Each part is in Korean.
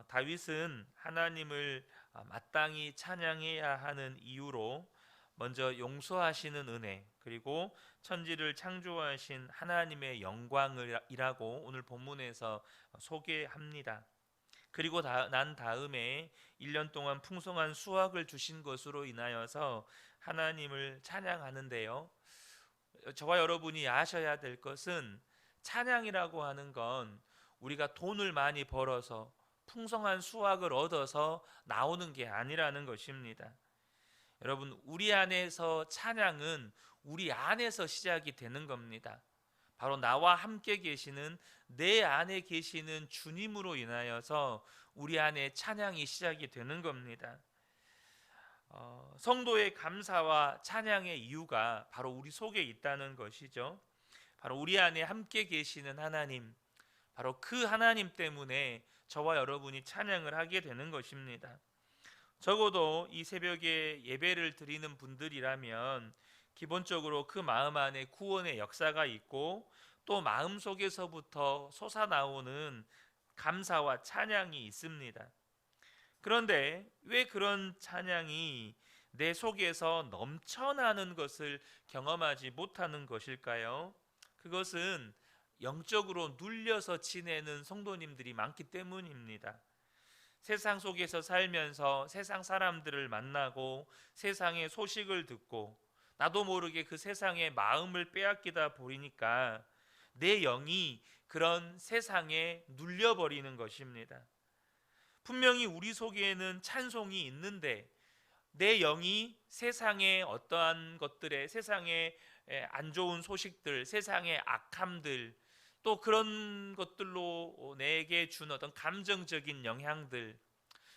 다윗은 하나님을 마땅히 찬양해야 하는 이유로 먼저 용서하시는 은혜, 그리고 천지를 창조하신 하나님의 영광이라고 오늘 본문에서 소개합니다. 그리고 난 다음에 1년 동안 풍성한 수확을 주신 것으로 인하여서 하나님을 찬양하는데요. 저와 여러분이 아셔야 될 것은 찬양이라고 하는 건 우리가 돈을 많이 벌어서 풍성한 수확을 얻어서 나오는 게 아니라는 것입니다. 여러분, 우리 안에서 찬양은 우리 안에서 시작이 되는 겁니다. 바로 나와 함께 계시는, 내 안에 계시는 주님으로 인하여서 우리 안에 찬양이 시작이 되는 겁니다. 성도의 감사와 찬양의 이유가 바로 우리 속에 있다는 것이죠. 바로 우리 안에 함께 계시는 하나님, 바로 그 하나님 때문에 저와 여러분이 찬양을 하게 되는 것입니다. 적어도 이 새벽에 예배를 드리는 분들이라면 기본적으로 그 마음 안에 구원의 역사가 있고, 또 마음 속에서부터 솟아나오는 감사와 찬양이 있습니다. 그런데 왜 그런 찬양이 내 속에서 넘쳐나는 것을 경험하지 못하는 것일까요? 그것은 영적으로 눌려서 지내는 성도님들이 많기 때문입니다. 세상 속에서 살면서 세상 사람들을 만나고 세상의 소식을 듣고 나도 모르게 그 세상의 마음을 빼앗기다 보니까 내 영이 그런 세상에 눌려버리는 것입니다. 분명히 우리 속에는 찬송이 있는데 내 영이 세상의 어떠한 것들에, 세상의 안 좋은 소식들, 세상의 악함들, 또 그런 것들로 내게 준 어떤 감정적인 영향들,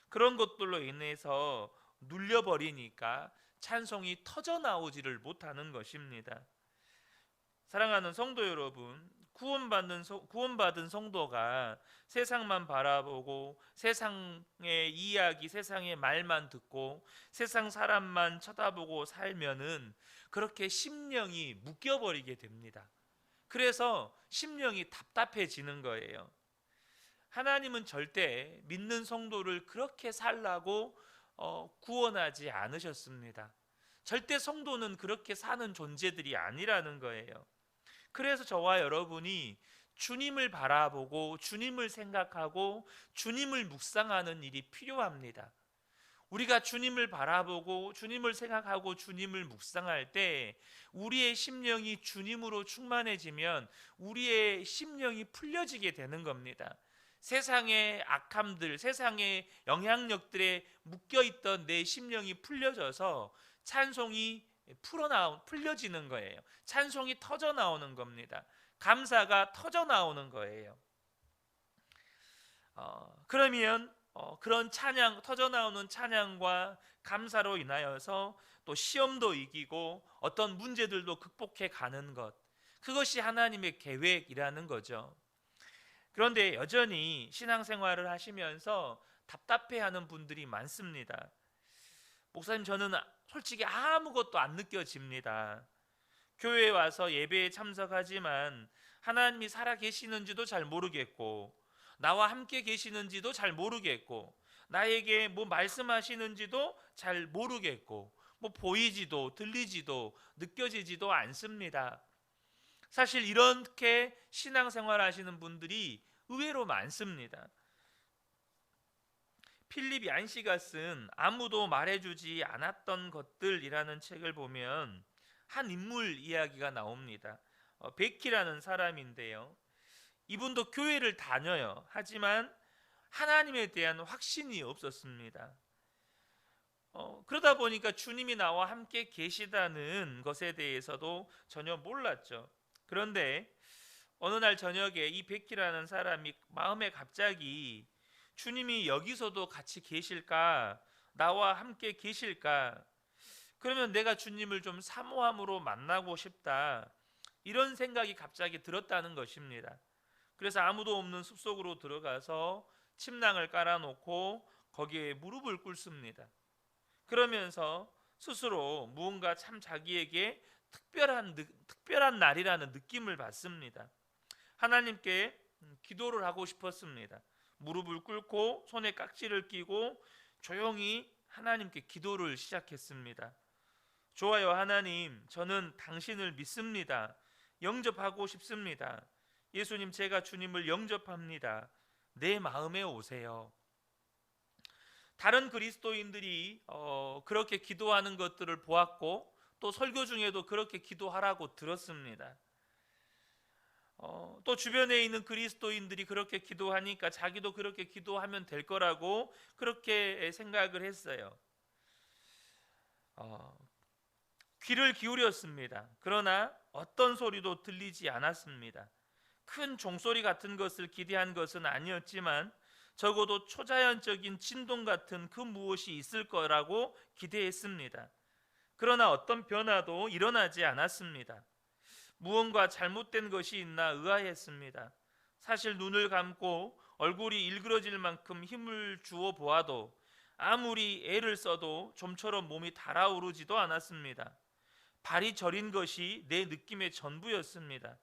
그런 것들로 인해서 눌려버리니까 찬송이 터져나오지를 못하는 것입니다. 사랑하는 성도 여러분, 구원받은 성도가 세상만 바라보고 세상의 이야기, 세상의 말만 듣고 세상 사람만 쳐다보고 살면은 그렇게 심령이 묶여버리게 됩니다. 그래서 심령이 답답해지는 거예요. 하나님은 절대 믿는 성도를 그렇게 살라고 구원하지 않으셨습니다. 절대 성도는 그렇게 사는 존재들이 아니라는 거예요. 그래서 저와 여러분이 주님을 바라보고 주님을 생각하고 주님을 묵상하는 일이 필요합니다. 우리가 주님을 바라보고 주님을 생각하고 주님을 묵상할 때 우리의 심령이 주님으로 충만해지면 우리의 심령이 풀려지게 되는 겁니다. 세상의 악함들, 세상의 영향력들에 묶여있던 내 심령이 풀려져서 찬송이 풀려지는 거예요. 찬송이 터져 나오는 겁니다. 감사가 터져 나오는 거예요. 그러면 그런 찬양, 터져 나오는 찬양과 감사로 인하여서 또 시험도 이기고 어떤 문제들도 극복해 가는 것, 그것이 하나님의 계획이라는 거죠. 그런데 여전히 신앙생활을 하시면서 답답해하는 분들이 많습니다. 목사님, 저는 솔직히 아무것도 안 느껴집니다. 교회에 와서 예배에 참석하지만 하나님이 살아 계시는지도 잘 모르겠고, 나와 함께 계시는지도 잘 모르겠고, 나에게 뭐 말씀하시는지도 잘 모르겠고, 뭐 보이지도 들리지도 느껴지지도 않습니다. 사실 이렇게 신앙생활 하시는 분들이 의외로 많습니다. 필립 얀시가 쓴 아무도 말해주지 않았던 것들이라는 책을 보면 한 인물 이야기가 나옵니다. 베키라는 사람인데요. 이분도 교회를 다녀요. 하지만 하나님에 대한 확신이 없었습니다. 그러다 보니까 주님이 나와 함께 계시다는 것에 대해서도 전혀 몰랐죠. 그런데 어느 날 저녁에 이 베키라는 사람이 마음에 갑자기 주님이 여기서도 같이 계실까? 나와 함께 계실까? 그러면 내가 주님을 좀 사모함으로 만나고 싶다, 이런 생각이 갑자기 들었다는 것입니다. 그래서 아무도 없는 숲속으로 들어가서 침낭을 깔아놓고 거기에 무릎을 꿇습니다. 그러면서 스스로 무언가 참 자기에게 특별한 날이라는 느낌을 받습니다. 하나님께 기도를 하고 싶었습니다. 무릎을 꿇고 손에 깍지를 끼고 조용히 하나님께 기도를 시작했습니다. 좋아요, 하나님, 저는 당신을 믿습니다. 영접하고 싶습니다. 예수님, 제가 주님을 영접합니다. 내 마음에 오세요. 다른 그리스도인들이 그렇게 기도하는 것들을 보았고 또 설교 중에도 그렇게 기도하라고 들었습니다. 또 주변에 있는 그리스도인들이 그렇게 기도하니까 자기도 그렇게 기도하면 될 거라고 그렇게 생각을 했어요. 귀를 기울였습니다. 그러나 어떤 소리도 들리지 않았습니다. 큰 종소리 같은 것을 기대한 것은 아니었지만 적어도 초자연적인 진동 같은 그 무엇이 있을 거라고 기대했습니다. 그러나 어떤 변화도 일어나지 않았습니다. 무언가 잘못된 것이 있나 의아했습니다. 사실 눈을 감고 얼굴이 일그러질 만큼 힘을 주어 보아도 아무리 애를 써도 좀처럼 몸이 달아오르지도 않았습니다. 발이 저린 것이 내 느낌의 전부였습니다.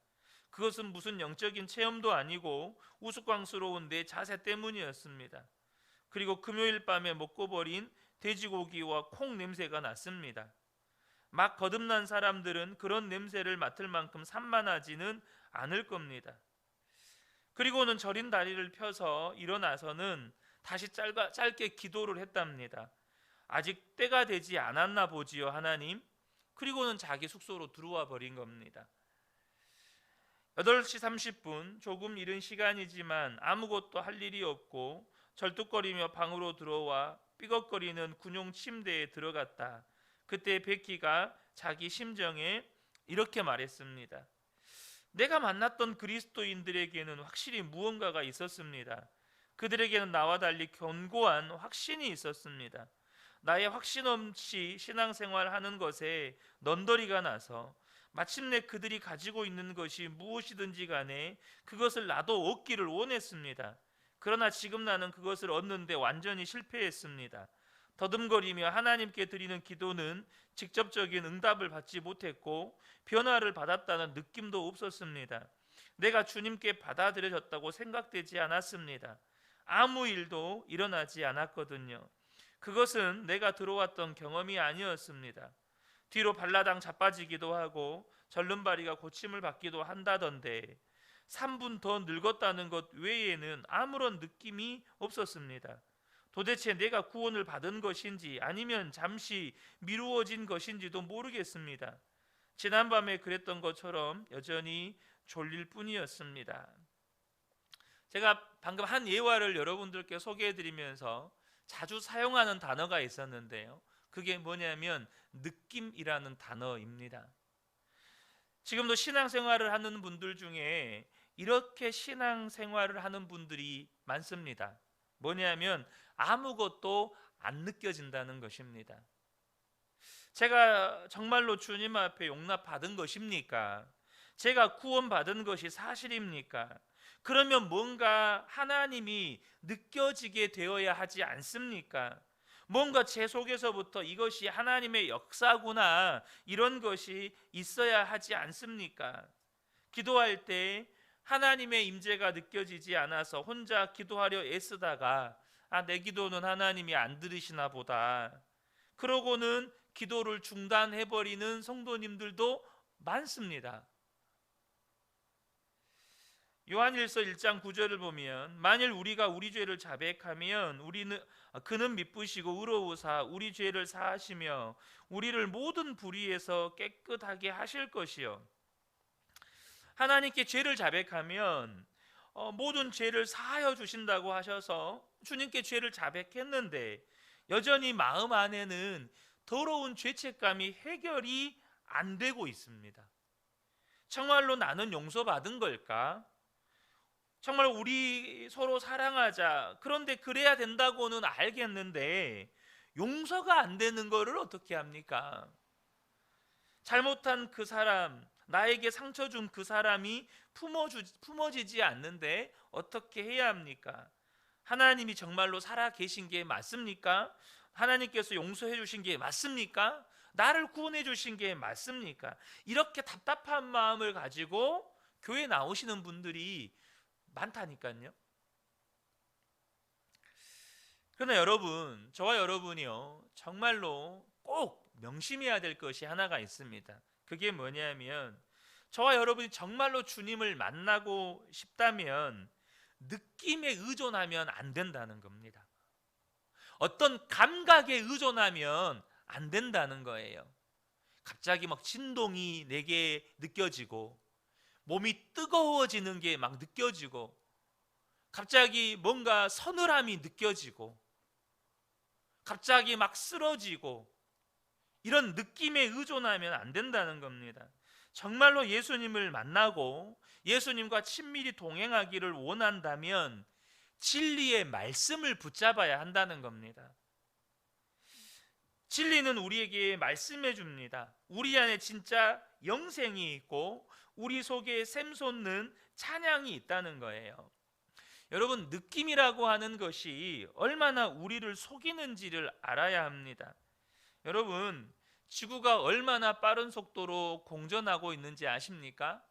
그것은 무슨 영적인 체험도 아니고 우스꽝스러운 내 자세 때문이었습니다. 그리고 금요일 밤에 먹고 버린 돼지고기와 콩 냄새가 났습니다. 막 거듭난 사람들은 그런 냄새를 맡을 만큼 산만하지는 않을 겁니다. 그리고는 저린 다리를 펴서 일어나서는 다시 짧게 기도를 했답니다. 아직 때가 되지 않았나 보지요, 하나님. 그리고는 자기 숙소로 들어와 버린 겁니다. 8시 30분, 조금 이른 시간이지만 아무것도 할 일이 없고 절뚝거리며 방으로 들어와 삐걱거리는 군용 침대에 들어갔다. 그때 베키가 자기 심정에 이렇게 말했습니다. 내가 만났던 그리스도인들에게는 확실히 무언가가 있었습니다. 그들에게는 나와 달리 견고한 확신이 있었습니다. 나의 확신 없이 신앙생활하는 것에 넌더리가 나서 마침내 그들이 가지고 있는 것이 무엇이든지 간에 그것을 나도 얻기를 원했습니다. 그러나 지금 나는 그것을 얻는데 완전히 실패했습니다. 더듬거리며 하나님께 드리는 기도는 직접적인 응답을 받지 못했고 변화를 받았다는 느낌도 없었습니다. 내가 주님께 받아들여졌다고 생각되지 않았습니다. 아무 일도 일어나지 않았거든요. 그것은 내가 들어왔던 경험이 아니었습니다. 뒤로 발라당 자빠지기도 하고 절름발이가 고침을 받기도 한다던데 3분 더 늙었다는 것 외에는 아무런 느낌이 없었습니다. 도대체 내가 구원을 받은 것인지 아니면 잠시 미루어진 것인지도 모르겠습니다. 지난밤에 그랬던 것처럼 여전히 졸릴 뿐이었습니다. 제가 방금 한 예화를 여러분들께 소개해드리면서 자주 사용하는 단어가 있었는데요. 그게 뭐냐면 느낌이라는 단어입니다. 지금도 신앙생활을 하는 분들 중에 이렇게 신앙생활을 하는 분들이 많습니다. 뭐냐면 아무것도 안 느껴진다는 것입니다. 제가 정말로 주님 앞에 용납받은 것입니까? 제가 구원받은 것이 사실입니까? 그러면 뭔가 하나님이 느껴지게 되어야 하지 않습니까? 뭔가 제 속에서부터 이것이 하나님의 역사구나 이런 것이 있어야 하지 않습니까? 기도할 때 하나님의 임재가 느껴지지 않아서 혼자 기도하려 애쓰다가 내 기도는 하나님이 안 들으시나 보다. 그러고는 기도를 중단해버리는 성도님들도 많습니다. 요한일서 1장 9절을 보면 만일 우리가 우리 죄를 자백하면 그는 미쁘시고 의로우사 우리 죄를 사하시며 우리를 모든 불의에서 깨끗하게 하실 것이요. 하나님께 죄를 자백하면 모든 죄를 사하여 주신다고 하셔서 주님께 죄를 자백했는데 여전히 마음 안에는 더러운 죄책감이 해결이 안 되고 있습니다. 정말로 나는 용서받은 걸까? 정말 우리 서로 사랑하자. 그런데 그래야 된다고는 알겠는데 용서가 안 되는 거를 어떻게 합니까? 잘못한 그 사람, 나에게 상처 준 그 사람이 품어지지 않는데 어떻게 해야 합니까? 하나님이 정말로 살아 계신 게 맞습니까? 하나님께서 용서해 주신 게 맞습니까? 나를 구원해 주신 게 맞습니까? 이렇게 답답한 마음을 가지고 교회 나오시는 분들이 많다니까요. 그러나 여러분, 저와 여러분이요, 정말로 꼭 명심해야 될 것이 하나가 있습니다. 그게 뭐냐면, 저와 여러분이 정말로 주님을 만나고 싶다면 느낌에 의존하면 안 된다는 겁니다. 어떤 감각에 의존하면 안 된다는 거예요. 갑자기 막 진동이 내게 느껴지고, 몸이 뜨거워지는 게 막 느껴지고, 갑자기 뭔가 서늘함이 느껴지고, 갑자기 막 쓰러지고, 이런 느낌에 의존하면 안 된다는 겁니다. 정말로 예수님을 만나고 예수님과 친밀히 동행하기를 원한다면 진리의 말씀을 붙잡아야 한다는 겁니다. 진리는 우리에게 말씀해 줍니다. 우리 안에 진짜 영생이 있고 우리 속에 샘솟는 찬양이 있다는 거예요. 여러분, 느낌이라고 하는 것이 얼마나 우리를 속이는지를 알아야 합니다. 여러분, 지구가 얼마나 빠른 속도로 공전하고 있는지 아십니까?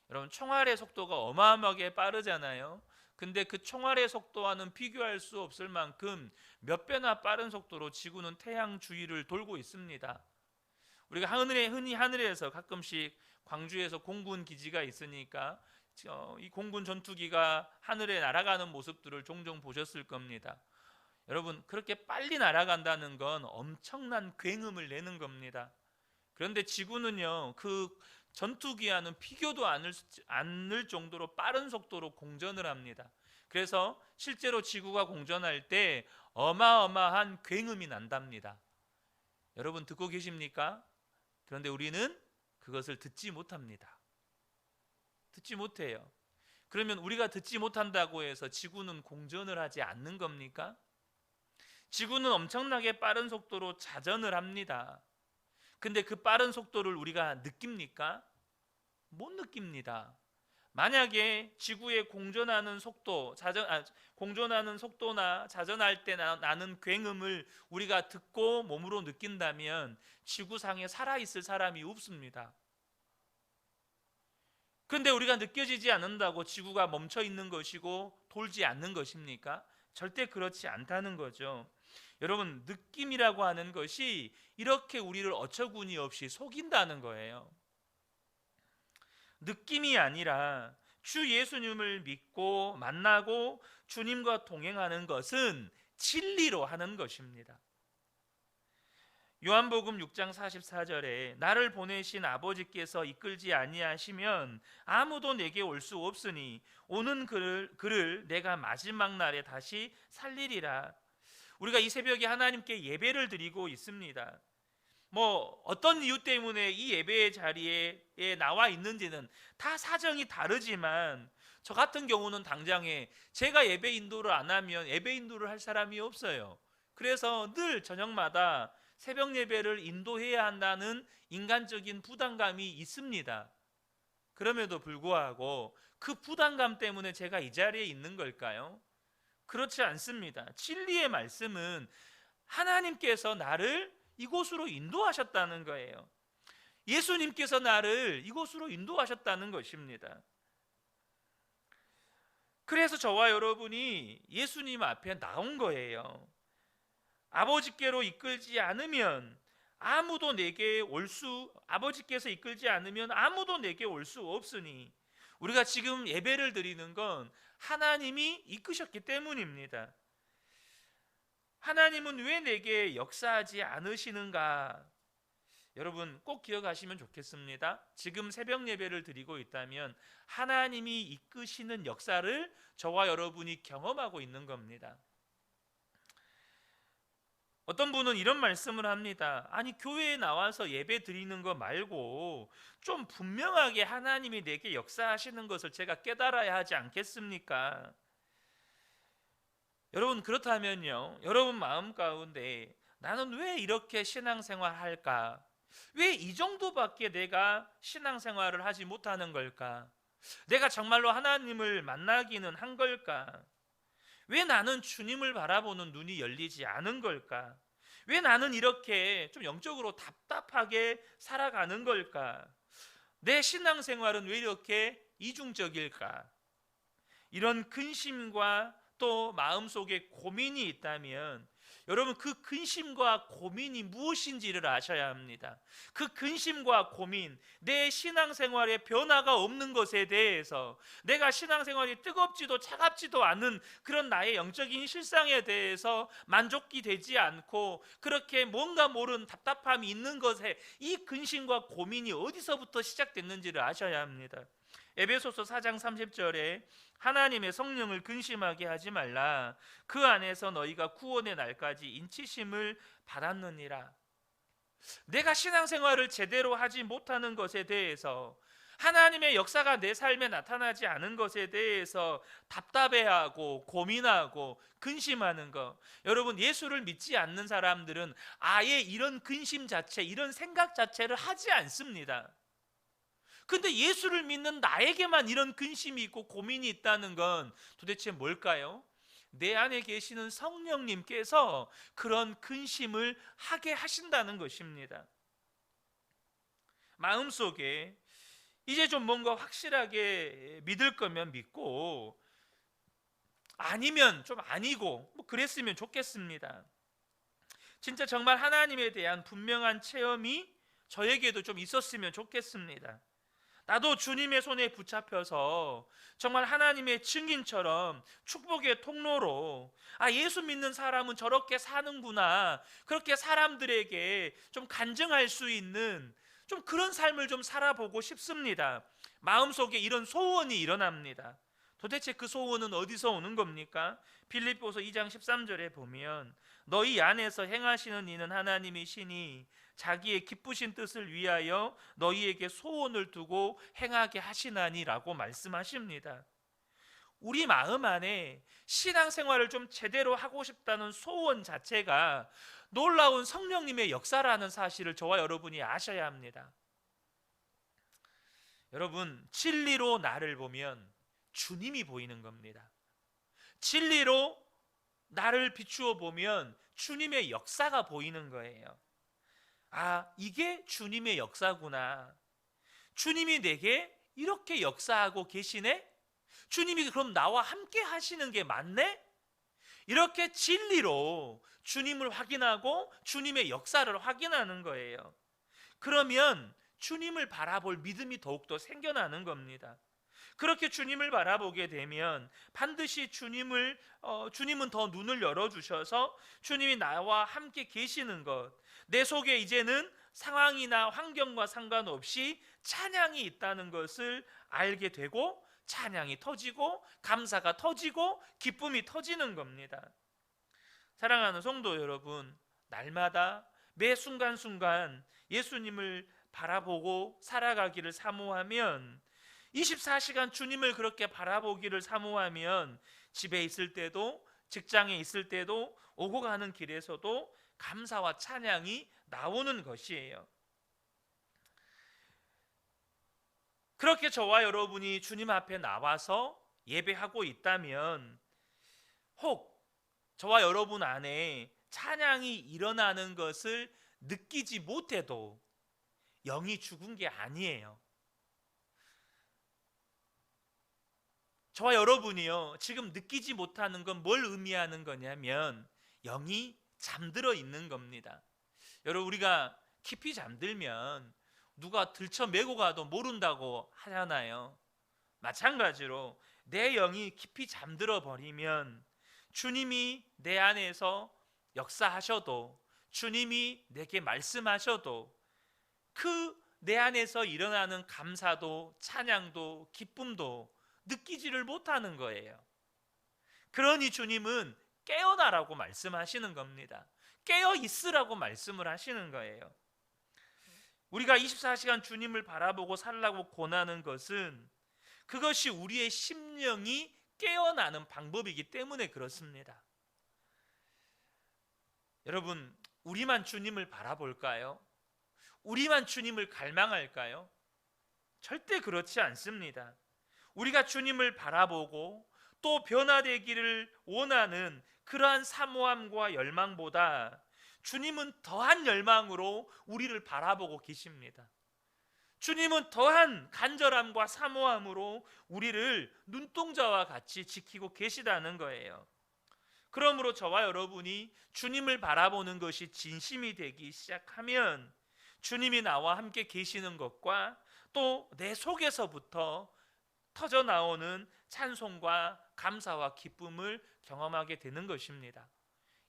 여러분, 총알의 속도가 어마어마하게 빠르잖아요. 근데 그 총알의 속도와는 비교할 수 없을 만큼 몇 배나 빠른 속도로 지구는 태양 주위를 돌고 있습니다. 우리가 흔히 하늘에서 가끔씩 광주에서 공군 기지가 있으니까 이 공군 전투기가 하늘에 날아가는 모습들을 종종 보셨을 겁니다. 여러분, 그렇게 빨리 날아간다는 건 엄청난 굉음을 내는 겁니다. 그런데 지구는요, 그 전투기와는 비교도 않을 정도로 빠른 속도로 공전을 합니다. 그래서 실제로 지구가 공전할 때 어마어마한 굉음이 난답니다. 여러분, 듣고 계십니까? 그런데 우리는 그것을 듣지 못합니다. 듣지 못해요. 그러면 우리가 듣지 못한다고 해서 지구는 공전을 하지 않는 겁니까? 지구는 엄청나게 빠른 속도로 자전을 합니다. 근데 그 빠른 속도를 우리가 느낍니까? 못 느낍니다. 만약에 지구의 공전하는 속도나 자전할 때 나는 굉음을 우리가 듣고 몸으로 느낀다면 지구상에 살아있을 사람이 없습니다. 그런데 우리가 느껴지지 않는다고 지구가 멈춰 있는 것이고 돌지 않는 것입니까? 절대 그렇지 않다는 거죠. 여러분, 느낌이라고 하는 것이 이렇게 우리를 어처구니 없이 속인다는 거예요. 느낌이 아니라 주 예수님을 믿고 만나고 주님과 동행하는 것은 진리로 하는 것입니다. 요한복음 6장 44절에 나를 보내신 아버지께서 이끌지 아니하시면 아무도 내게 올 수 없으니 오는 그를 내가 마지막 날에 다시 살리리라. 우리가 이 새벽에 하나님께 예배를 드리고 있습니다. 어떤 이유 때문에 이 예배의 자리에 나와 있는지는 다 사정이 다르지만 저 같은 경우는 당장에 제가 예배 인도를 안 하면 예배 인도를 할 사람이 없어요. 그래서 늘 저녁마다 새벽 예배를 인도해야 한다는 인간적인 부담감이 있습니다. 그럼에도 불구하고 그 부담감 때문에 제가 이 자리에 있는 걸까요? 그렇지 않습니다. 진리의 말씀은 하나님께서 나를 이곳으로 인도하셨다는 거예요. 예수님께서 나를 이곳으로 인도하셨다는 것입니다. 그래서 저와 여러분이 예수님 앞에 나온 거예요. 아버지께로 이끌지 않으면 아버지께서 이끌지 않으면 아무도 내게 올 수 없으니, 우리가 지금 예배를 드리는 건 하나님이 이끄셨기 때문입니다. 하나님은 왜 내게 역사하지 않으시는가? 여러분, 꼭 기억하시면 좋겠습니다. 지금 새벽 예배를 드리고 있다면 하나님이 이끄시는 역사를 저와 여러분이 경험하고 있는 겁니다. 어떤 분은 이런 말씀을 합니다. 아니, 교회에 나와서 예배 드리는 거 말고 좀 분명하게 하나님이 내게 역사하시는 것을 제가 깨달아야 하지 않겠습니까? 여러분, 그렇다면요, 여러분 마음 가운데 나는 왜 이렇게 신앙생활 할까? 왜 이 정도밖에 내가 신앙생활을 하지 못하는 걸까? 내가 정말로 하나님을 만나기는 한 걸까? 왜 나는 주님을 바라보는 눈이 열리지 않은 걸까? 왜 나는 이렇게 좀 영적으로 답답하게 살아가는 걸까? 내 신앙생활은 왜 이렇게 이중적일까? 이런 근심과 또 마음속에 고민이 있다면 여러분 그 근심과 고민이 무엇인지를 아셔야 합니다. 그 근심과 고민, 내 신앙생활에 변화가 없는 것에 대해서, 내가 신앙생활이 뜨겁지도 차갑지도 않은 그런 나의 영적인 실상에 대해서 만족이 되지 않고 그렇게 뭔가 모른 답답함이 있는 것에 이 근심과 고민이 어디서부터 시작됐는지를 아셔야 합니다. 에베소서 4장 30절에 하나님의 성령을 근심하게 하지 말라. 그 안에서 너희가 구원의 날까지 인치심을 받았느니라. 내가 신앙생활을 제대로 하지 못하는 것에 대해서, 하나님의 역사가 내 삶에 나타나지 않은 것에 대해서 답답해하고 고민하고 근심하는 것, 여러분 예수를 믿지 않는 사람들은 아예 이런 근심 자체, 이런 생각 자체를 하지 않습니다. 근데 예수를 믿는 나에게만 이런 근심이 있고 고민이 있다는 건 도대체 뭘까요? 내 안에 계시는 성령님께서 그런 근심을 하게 하신다는 것입니다. 마음속에 이제 좀 뭔가 확실하게 믿을 거면 믿고 아니면 좀 아니고 뭐 그랬으면 좋겠습니다. 진짜 정말 하나님에 대한 분명한 체험이 저에게도 좀 있었으면 좋겠습니다. 나도 주님의 손에 붙잡혀서 정말 하나님의 증인처럼 축복의 통로로, 예수 믿는 사람은 저렇게 사는구나, 그렇게 사람들에게 좀 간증할 수 있는 좀 그런 삶을 좀 살아보고 싶습니다. 마음속에 이런 소원이 일어납니다. 도대체 그 소원은 어디서 오는 겁니까? 빌립보서 2장 13절에 보면 너희 안에서 행하시는 이는 하나님이시니 자기의 기쁘신 뜻을 위하여 너희에게 소원을 두고 행하게 하시나니라고 말씀하십니다. 우리 마음 안에 신앙생활을 좀 제대로 하고 싶다는 소원 자체가 놀라운 성령님의 역사라는 사실을 저와 여러분이 아셔야 합니다. 여러분, 진리로 나를 보면 주님이 보이는 겁니다. 진리로 나를 비추어 보면 주님의 역사가 보이는 거예요. 이게 주님의 역사구나. 주님이 내게 이렇게 역사하고 계시네? 주님이 그럼 나와 함께 하시는 게 맞네? 이렇게 진리로 주님을 확인하고 주님의 역사를 확인하는 거예요. 그러면 주님을 바라볼 믿음이 더욱더 생겨나는 겁니다. 그렇게 주님을 바라보게 되면 반드시 주님은 더 눈을 열어주셔서 주님이 나와 함께 계시는 것, 내 속에 이제는 상황이나 환경과 상관없이 찬양이 있다는 것을 알게 되고 찬양이 터지고 감사가 터지고 기쁨이 터지는 겁니다. 사랑하는 성도 여러분, 날마다 매 순간순간 예수님을 바라보고 살아가기를 사모하면, 24시간 주님을 그렇게 바라보기를 사모하면 집에 있을 때도 직장에 있을 때도 오고 가는 길에서도 감사와 찬양이 나오는 것이에요. 그렇게 저와 여러분이 주님 앞에 나와서 예배하고 있다면, 혹 저와 여러분 안에 찬양이 일어나는 것을 느끼지 못해도 영이 죽은 게 아니에요. 저와 여러분이요, 지금 느끼지 못하는 건 뭘 의미하는 거냐면 영이 잠들어 있는 겁니다. 여러분, 우리가 깊이 잠들면 누가 들쳐 메고 가도 모른다고 하잖아요. 마찬가지로 내 영이 깊이 잠들어 버리면 주님이 내 안에서 역사하셔도, 주님이 내게 말씀하셔도 그 내 안에서 일어나는 감사도 찬양도 기쁨도 느끼지를 못하는 거예요. 그러니 주님은 깨어나라고 말씀하시는 겁니다. 깨어 있으라고 말씀을 하시는 거예요. 우리가 24시간 주님을 바라보고 살라고 권하는 것은 그것이 우리의 심령이 깨어나는 방법이기 때문에 그렇습니다. 여러분, 우리만 주님을 바라볼까요? 우리만 주님을 갈망할까요? 절대 그렇지 않습니다. 우리가 주님을 바라보고 또 변화되기를 원하는 그러한 사모함과 열망보다 주님은 더한 열망으로 우리를 바라보고 계십니다. 주님은 더한 간절함과 사모함으로 우리를 눈동자와 같이 지키고 계시다는 거예요. 그러므로 저와 여러분이 주님을 바라보는 것이 진심이 되기 시작하면 주님이 나와 함께 계시는 것과 또 내 속에서부터 터져 나오는 찬송과 감사와 기쁨을 경험하게 되는 것입니다.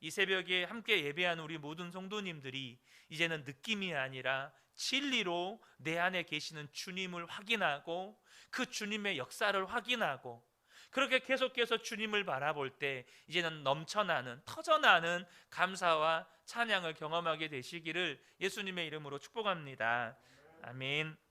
이 새벽에 함께 예배한 우리 모든 성도님들이 이제는 느낌이 아니라 진리로 내 안에 계시는 주님을 확인하고 그 주님의 역사를 확인하고 그렇게 계속해서 주님을 바라볼 때 이제는 넘쳐나는 터져나는 감사와 찬양을 경험하게 되시기를 예수님의 이름으로 축복합니다. 아멘.